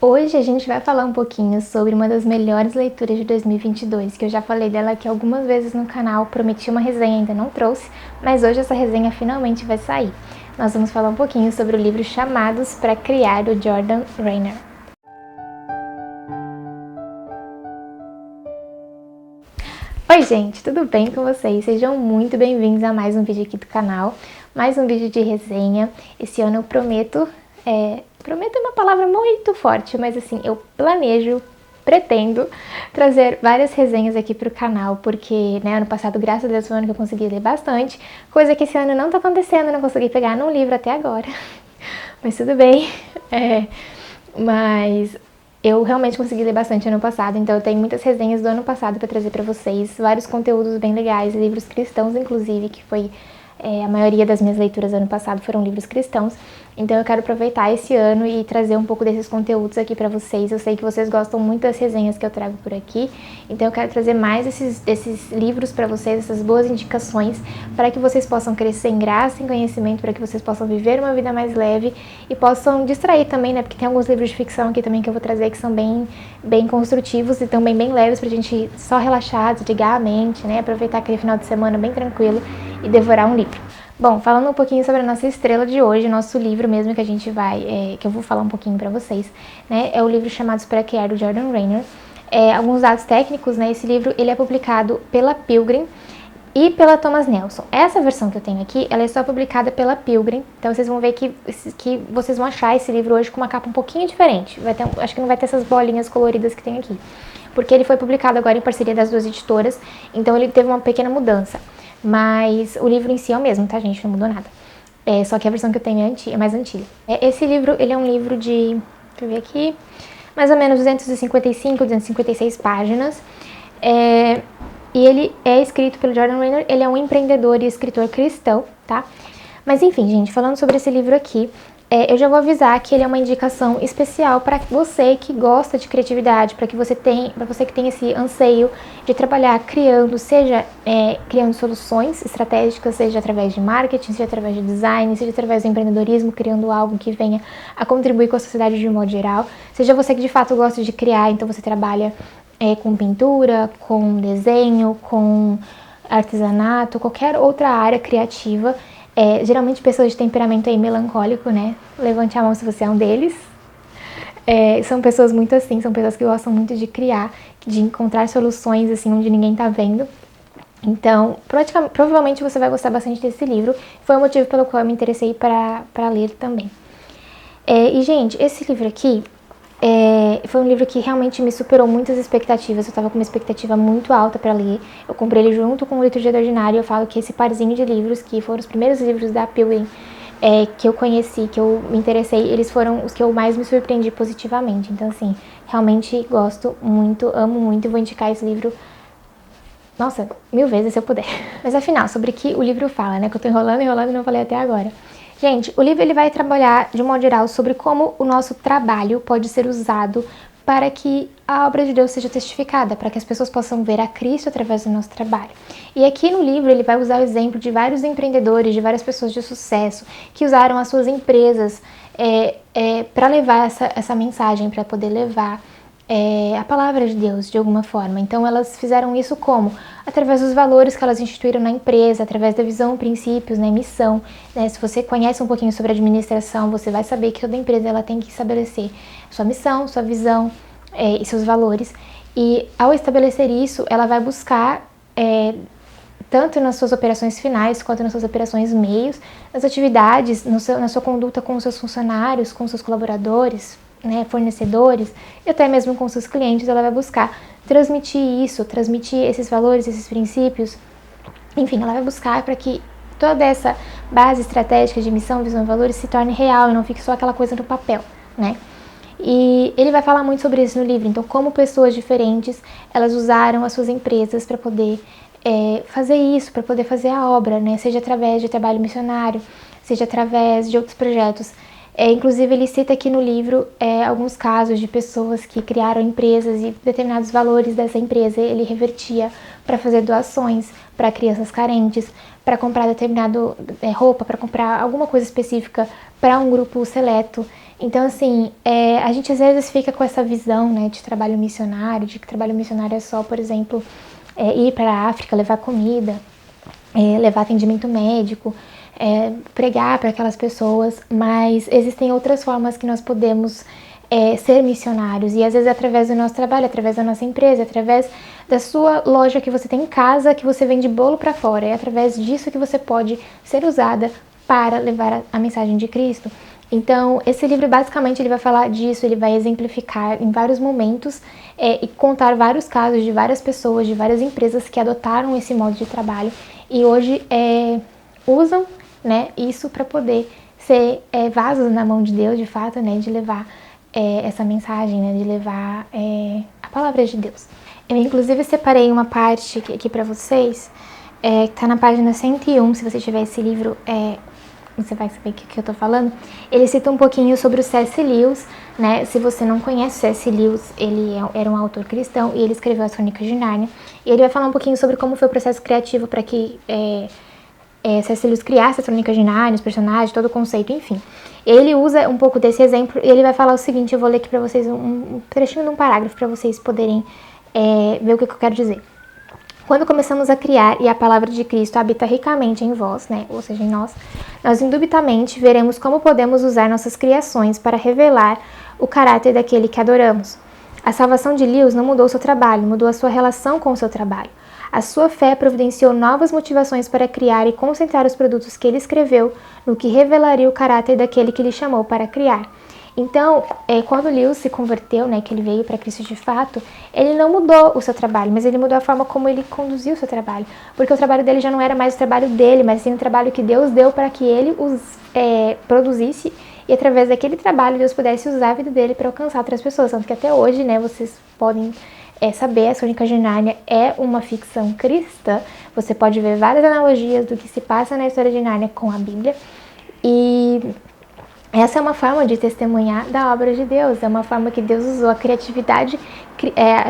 Hoje a gente vai falar um pouquinho sobre uma das melhores leituras de 2022, que eu já falei dela aqui algumas vezes no canal, prometi uma resenha, ainda não trouxe, mas hoje essa resenha finalmente vai sair. Nós vamos falar um pouquinho sobre o livro Chamados para Criar, do Jordan Rainer. Oi gente, tudo bem com vocês? Sejam muito bem-vindos a mais um vídeo aqui do canal, mais um vídeo de resenha. Esse ano eu prometo é uma palavra muito forte, mas assim, eu pretendo trazer várias resenhas aqui pro canal, porque, né, ano passado, graças a Deus, foi um ano que eu consegui ler bastante, coisa que esse ano não tá acontecendo, eu não consegui pegar num livro até agora, mas tudo bem, mas eu realmente consegui ler bastante ano passado, então eu tenho muitas resenhas do ano passado para trazer para vocês, vários conteúdos bem legais, livros cristãos inclusive, que foi a maioria das minhas leituras do ano passado foram livros cristãos, então eu quero aproveitar esse ano e trazer um pouco desses conteúdos aqui pra vocês. Eu sei que vocês gostam muito das resenhas que eu trago por aqui, então eu quero trazer mais esses livros pra vocês, essas boas indicações, para que vocês possam crescer em graça, em conhecimento, para que vocês possam viver uma vida mais leve e possam distrair também, né, porque tem alguns livros de ficção aqui também que eu vou trazer que são bem construtivos e também bem leves pra gente só relaxar, desligar a mente, né, aproveitar aquele final de semana bem tranquilo e devorar um livro. Bom, falando um pouquinho sobre a nossa estrela de hoje, nosso livro mesmo que a gente que eu vou falar um pouquinho pra vocês, né, é o livro Chamados para Criar, do Jordan Rainer. Alguns dados técnicos, né, esse livro ele é publicado pela Pilgrim e pela Thomas Nelson. Essa versão que eu tenho aqui, ela é só publicada pela Pilgrim, então vocês vão ver que vocês vão achar esse livro hoje com uma capa um pouquinho diferente, acho que não vai ter essas bolinhas coloridas que tem aqui, porque ele foi publicado agora em parceria das duas editoras, então ele teve uma pequena mudança. Mas o livro em si é o mesmo, tá, gente? Não mudou nada. Só que a versão que eu tenho é mais antiga. Esse livro, ele é um livro de, deixa eu ver aqui, mais ou menos 255, 256 páginas. E ele é escrito pelo Jordan Rainer, ele é um empreendedor e escritor cristão, tá? Mas enfim, gente, falando sobre esse livro aqui, eu já vou avisar que ele é uma indicação especial para você que gosta de criatividade, para você que tem esse anseio de trabalhar criando, seja criando soluções estratégicas, seja através de marketing, seja através de design, seja através do empreendedorismo, criando algo que venha a contribuir com a sociedade de um modo geral, seja você que de fato gosta de criar, então você trabalha com pintura, com desenho, com artesanato, qualquer outra área criativa. Geralmente pessoas de temperamento aí melancólico, né? Levante a mão se você é um deles. São pessoas muito assim, são pessoas que gostam muito de criar, de encontrar soluções assim onde ninguém tá vendo. Então, provavelmente você vai gostar bastante desse livro. Foi o motivo pelo qual eu me interessei para ler também. E, gente, esse livro aqui foi um livro que realmente me superou muitas expectativas. Eu tava com uma expectativa muito alta pra ler. Eu comprei ele junto com o Liturgia do Ordinário. Eu falo que esse parzinho de livros, que foram os primeiros livros da Pilgrim que eu conheci, que eu me interessei, eles foram os que eu mais me surpreendi positivamente. Então, assim, realmente gosto muito, amo muito e vou indicar esse livro, nossa, 1000 vezes se eu puder. Mas afinal, sobre o que o livro fala, né? Que eu tô enrolando e não falei até agora. Gente, o livro ele vai trabalhar de um modo geral sobre como o nosso trabalho pode ser usado para que a obra de Deus seja testificada, para que as pessoas possam ver a Cristo através do nosso trabalho. E aqui no livro ele vai usar o exemplo de vários empreendedores, de várias pessoas de sucesso, que usaram as suas empresas para levar essa mensagem, para poder levar a palavra de Deus de alguma forma. Então elas fizeram isso como? Através dos valores que elas instituíram na empresa, através da visão, princípios, né, missão. Né? Se você conhece um pouquinho sobre administração, você vai saber que toda empresa ela tem que estabelecer sua missão, sua visão e seus valores. E ao estabelecer isso, ela vai buscar tanto nas suas operações finais, quanto nas suas operações meios, nas atividades, na sua conduta com os seus funcionários, com os seus colaboradores, né, fornecedores, e até mesmo com seus clientes, ela vai buscar transmitir esses valores, esses princípios, enfim, ela vai buscar para que toda essa base estratégica de missão, visão e valores se torne real e não fique só aquela coisa no papel, né? E ele vai falar muito sobre isso no livro, então como pessoas diferentes, elas usaram as suas empresas para poder fazer isso, para poder fazer a obra, né? Seja através de trabalho missionário, seja através de outros projetos. Inclusive ele cita aqui no livro alguns casos de pessoas que criaram empresas e determinados valores dessa empresa ele revertia para fazer doações para crianças carentes, para comprar determinado roupa, para comprar alguma coisa específica para um grupo seleto. Então, assim, a gente às vezes fica com essa visão, né, de trabalho missionário, de que trabalho missionário é só, por exemplo, ir para a África, levar comida, levar atendimento médico, pregar para aquelas pessoas, mas existem outras formas que nós podemos ser missionários, e às vezes através do nosso trabalho, através da nossa empresa, através da sua loja que você tem em casa, que você vende bolo para fora, é através disso que você pode ser usada para levar a mensagem de Cristo. Então, esse livro basicamente ele vai falar disso, ele vai exemplificar em vários momentos e contar vários casos de várias pessoas, de várias empresas que adotaram esse modo de trabalho e hoje usam, né, isso para poder ser vasos na mão de Deus, de fato, né, de levar essa mensagem, né, de levar a palavra de Deus. Eu inclusive separei uma parte aqui para vocês, que está na página 101, se você tiver esse livro, você vai saber o que eu tô falando. Ele cita um pouquinho sobre o C.S. Lewis, né? Se você não conhece o C.S. Lewis, ele era um autor cristão e ele escreveu as Crônicas de Nárnia. E ele vai falar um pouquinho sobre como foi o processo criativo para que C.S. Lewis criasse as Crônicas de Nárnia, os personagens, todo o conceito, enfim. Ele usa um pouco desse exemplo e ele vai falar o seguinte, eu vou ler aqui para vocês um trechinho de um parágrafo para vocês poderem ver o que eu quero dizer. Quando começamos a criar e a palavra de Cristo habita ricamente em vós, né, ou seja, em nós indubitamente veremos como podemos usar nossas criações para revelar o caráter daquele que adoramos. A salvação de Lewis não mudou seu trabalho, mudou a sua relação com o seu trabalho. A sua fé providenciou novas motivações para criar e concentrar os produtos que ele escreveu no que revelaria o caráter daquele que lhe chamou para criar. Então, quando Lewis se converteu, né, que ele veio para Cristo de fato, ele não mudou o seu trabalho, mas ele mudou a forma como ele conduziu o seu trabalho. Porque o trabalho dele já não era mais o trabalho dele, mas sim o trabalho que Deus deu para que ele produzisse e através daquele trabalho Deus pudesse usar a vida dele para alcançar outras pessoas. Tanto que até hoje, né, vocês podem saber, a Crônicas de Nárnia é uma ficção cristã. Você pode ver várias analogias do que se passa na história de Nárnia com a Bíblia. E essa é uma forma de testemunhar da obra de Deus, é uma forma que Deus usou a criatividade,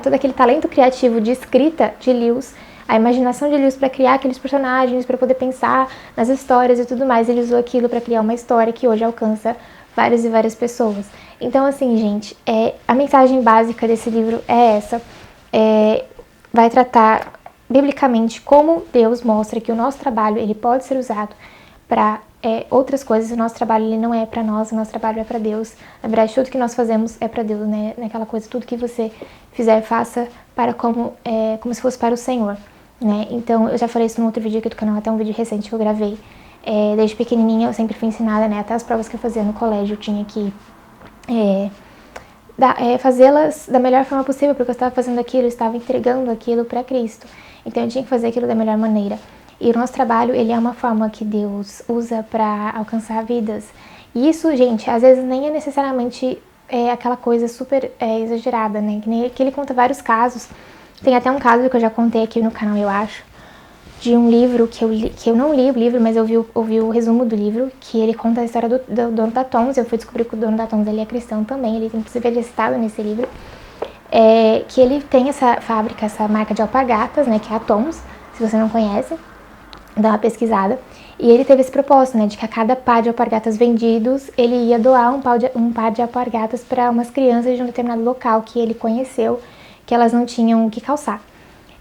todo aquele talento criativo de escrita de Lewis, a imaginação de Lewis para criar aqueles personagens, para poder pensar nas histórias e tudo mais. Ele usou aquilo para criar uma história que hoje alcança várias e várias pessoas. Então, assim, gente, a mensagem básica desse livro é essa. Vai tratar biblicamente como Deus mostra que o nosso trabalho ele pode ser usado para outras coisas. O nosso trabalho ele não é para nós, o nosso trabalho é para Deus. Na verdade, tudo que nós fazemos é para Deus, né? Naquela coisa, tudo que você fizer, faça para como se fosse para o Senhor, né? Então, eu já falei isso no outro vídeo aqui do canal, até um vídeo recente que eu gravei. Desde pequenininha eu sempre fui ensinada, né? Até as provas que eu fazia no colégio eu tinha que fazê-las da melhor forma possível, porque eu estava fazendo aquilo, eu estava entregando aquilo para Cristo. Então, eu tinha que fazer aquilo da melhor maneira. E o nosso trabalho, ele é uma forma que Deus usa para alcançar vidas. E isso, gente, às vezes nem é necessariamente aquela coisa super exagerada, né? Que ele conta vários casos. Tem até um caso que eu já contei aqui no canal, eu acho, de um livro que eu não li o livro, mas eu ouvi o resumo do livro, que ele conta a história do dono da Tom's. Eu fui descobrir que o dono da Tom's ele é cristão também, ele inclusive é citado nesse livro. Que ele tem essa fábrica, essa marca de alpargatas, né? Que é a Tom's, se você não conhece. Dá uma pesquisada, e ele teve esse propósito, né, de que a cada par de alpargatas vendidos, ele ia doar um par de alpargatas para umas crianças de um determinado local que ele conheceu, que elas não tinham o que calçar.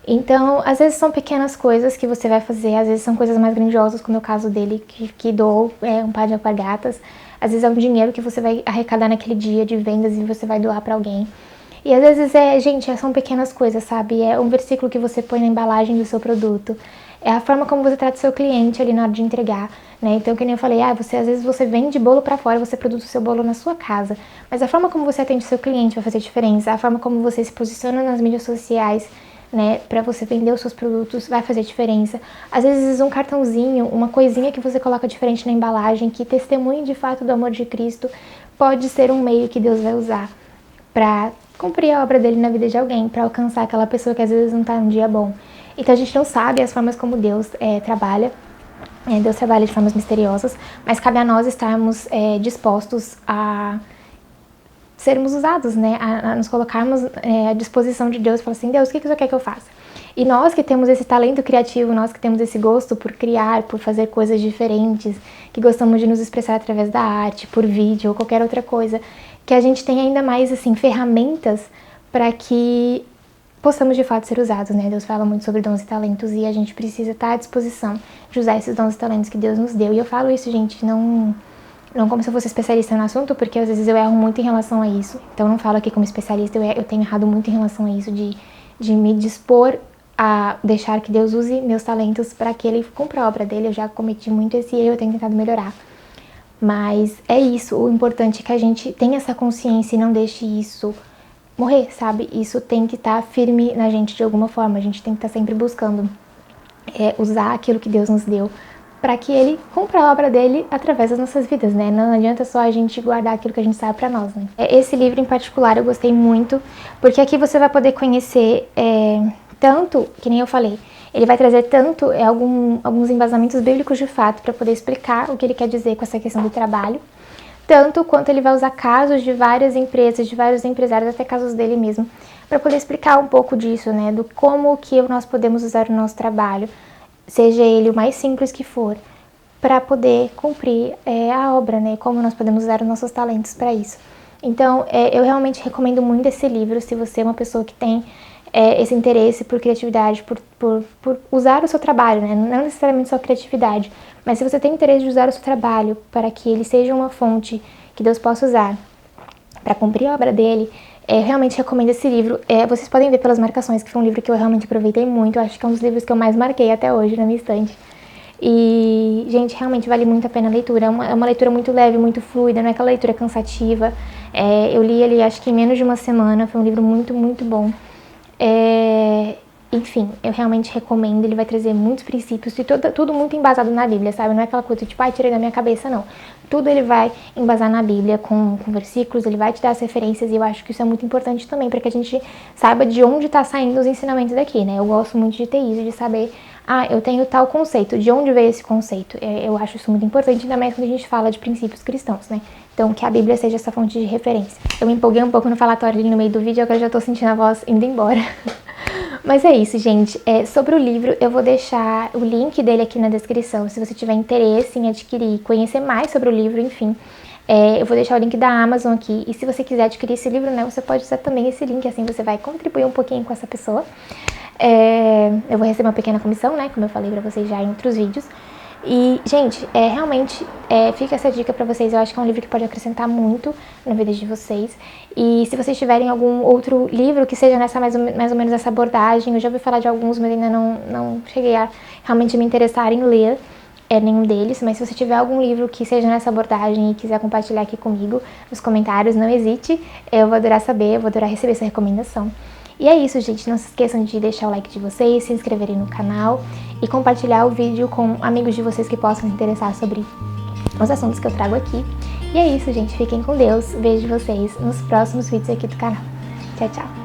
Então, às vezes são pequenas coisas que você vai fazer, às vezes são coisas mais grandiosas, como é o caso dele, que doou um par de alpargatas, às vezes é um dinheiro que você vai arrecadar naquele dia de vendas e você vai doar para alguém. E às vezes gente, são pequenas coisas, sabe? É um versículo que você põe na embalagem do seu produto. É a forma como você trata o seu cliente ali na hora de entregar, né? Então, que nem eu falei, às vezes você vende bolo pra fora, você produz o seu bolo na sua casa. Mas a forma como você atende o seu cliente vai fazer diferença. A forma como você se posiciona nas mídias sociais, né? Pra você vender os seus produtos vai fazer diferença. Às vezes um cartãozinho, uma coisinha que você coloca diferente na embalagem, que testemunhe de fato do amor de Cristo, pode ser um meio que Deus vai usar pra cumprir a obra dele na vida de alguém, pra alcançar aquela pessoa que às vezes não tá num dia bom. Então a gente não sabe as formas como Deus trabalha, Deus trabalha de formas misteriosas, mas cabe a nós estarmos dispostos a sermos usados, né, a nos colocarmos à disposição de Deus e falar assim, Deus, o que você quer que eu faça? E nós que temos esse talento criativo, nós que temos esse gosto por criar, por fazer coisas diferentes, que gostamos de nos expressar através da arte, por vídeo ou qualquer outra coisa, que a gente tenha ainda mais, assim, ferramentas para que possamos de fato ser usados, né? Deus fala muito sobre dons e talentos e a gente precisa estar à disposição de usar esses dons e talentos que Deus nos deu. E eu falo isso, gente, não como se eu fosse especialista no assunto, porque às vezes eu erro muito em relação a isso. Então eu não falo aqui como especialista, eu tenho errado muito em relação a isso, de me dispor a deixar que Deus use meus talentos para que Ele cumpra a obra dele. Eu já cometi muito esse erro, eu tenho tentado melhorar. Mas é isso, o importante é que a gente tenha essa consciência e não deixe isso morrer, sabe? Isso tem que estar firme na gente de alguma forma, a gente tem que estar sempre buscando usar aquilo que Deus nos deu para que Ele cumpra a obra dele através das nossas vidas, né? Não adianta só a gente guardar aquilo que a gente sabe para nós, né? Esse livro em particular eu gostei muito, porque aqui você vai poder conhecer tanto, que nem eu falei, ele vai trazer tanto alguns embasamentos bíblicos de fato para poder explicar o que ele quer dizer com essa questão do trabalho, tanto quanto ele vai usar casos de várias empresas, de vários empresários, até casos dele mesmo, para poder explicar um pouco disso, né? Do como que nós podemos usar o nosso trabalho, seja ele o mais simples que for, para poder cumprir a obra, né? Como nós podemos usar os nossos talentos para isso. Então, eu realmente recomendo muito esse livro, se você é uma pessoa que tem esse interesse por criatividade, por usar o seu trabalho, né? Não necessariamente só criatividade, mas se você tem interesse de usar o seu trabalho para que ele seja uma fonte que Deus possa usar para cumprir a obra dele, eu realmente recomendo esse livro. Vocês podem ver pelas marcações que foi um livro que eu realmente aproveitei muito. Acho que é um dos livros que eu mais marquei até hoje na minha estante. E, gente, realmente vale muito a pena a leitura. É uma leitura muito leve, muito fluida, não é aquela leitura cansativa. Eu li ele acho que em menos de uma semana. Foi um livro muito, muito bom. Enfim, eu realmente recomendo. Ele vai trazer muitos princípios e tudo muito embasado na Bíblia, sabe? Não é aquela coisa tipo, tirei da minha cabeça, não. Tudo ele vai embasar na Bíblia com versículos, ele vai te dar as referências e eu acho que isso é muito importante também para que a gente saiba de onde está saindo os ensinamentos daqui, né? Eu gosto muito de ter isso, de saber, eu tenho tal conceito, de onde veio esse conceito? Eu acho isso muito importante, ainda mais quando a gente fala de princípios cristãos, né? Então, que a Bíblia seja essa fonte de referência. Eu me empolguei um pouco no falatório ali no meio do vídeo, agora já tô sentindo a voz indo embora. Mas é isso, gente. Sobre o livro, eu vou deixar o link dele aqui na descrição, se você tiver interesse em adquirir, conhecer mais sobre o livro, enfim. Eu vou deixar o link da Amazon aqui, e se você quiser adquirir esse livro, né, você pode usar também esse link, assim você vai contribuir um pouquinho com essa pessoa. Eu vou receber uma pequena comissão, né, como eu falei pra vocês já em outros vídeos. E, gente, realmente fica essa dica pra vocês. Eu acho que é um livro que pode acrescentar muito na vida de vocês. E se vocês tiverem algum outro livro que seja nessa mais ou menos essa abordagem, eu já ouvi falar de alguns, mas ainda não cheguei a realmente me interessar em ler nenhum deles. Mas se você tiver algum livro que seja nessa abordagem e quiser compartilhar aqui comigo nos comentários, não hesite. Eu vou adorar saber, eu vou adorar receber essa recomendação. E é isso, gente. Não se esqueçam de deixar o like de vocês, se inscreverem no canal e compartilhar o vídeo com amigos de vocês que possam se interessar sobre os assuntos que eu trago aqui. E é isso, gente. Fiquem com Deus. Vejo vocês nos próximos vídeos aqui do canal. Tchau, tchau.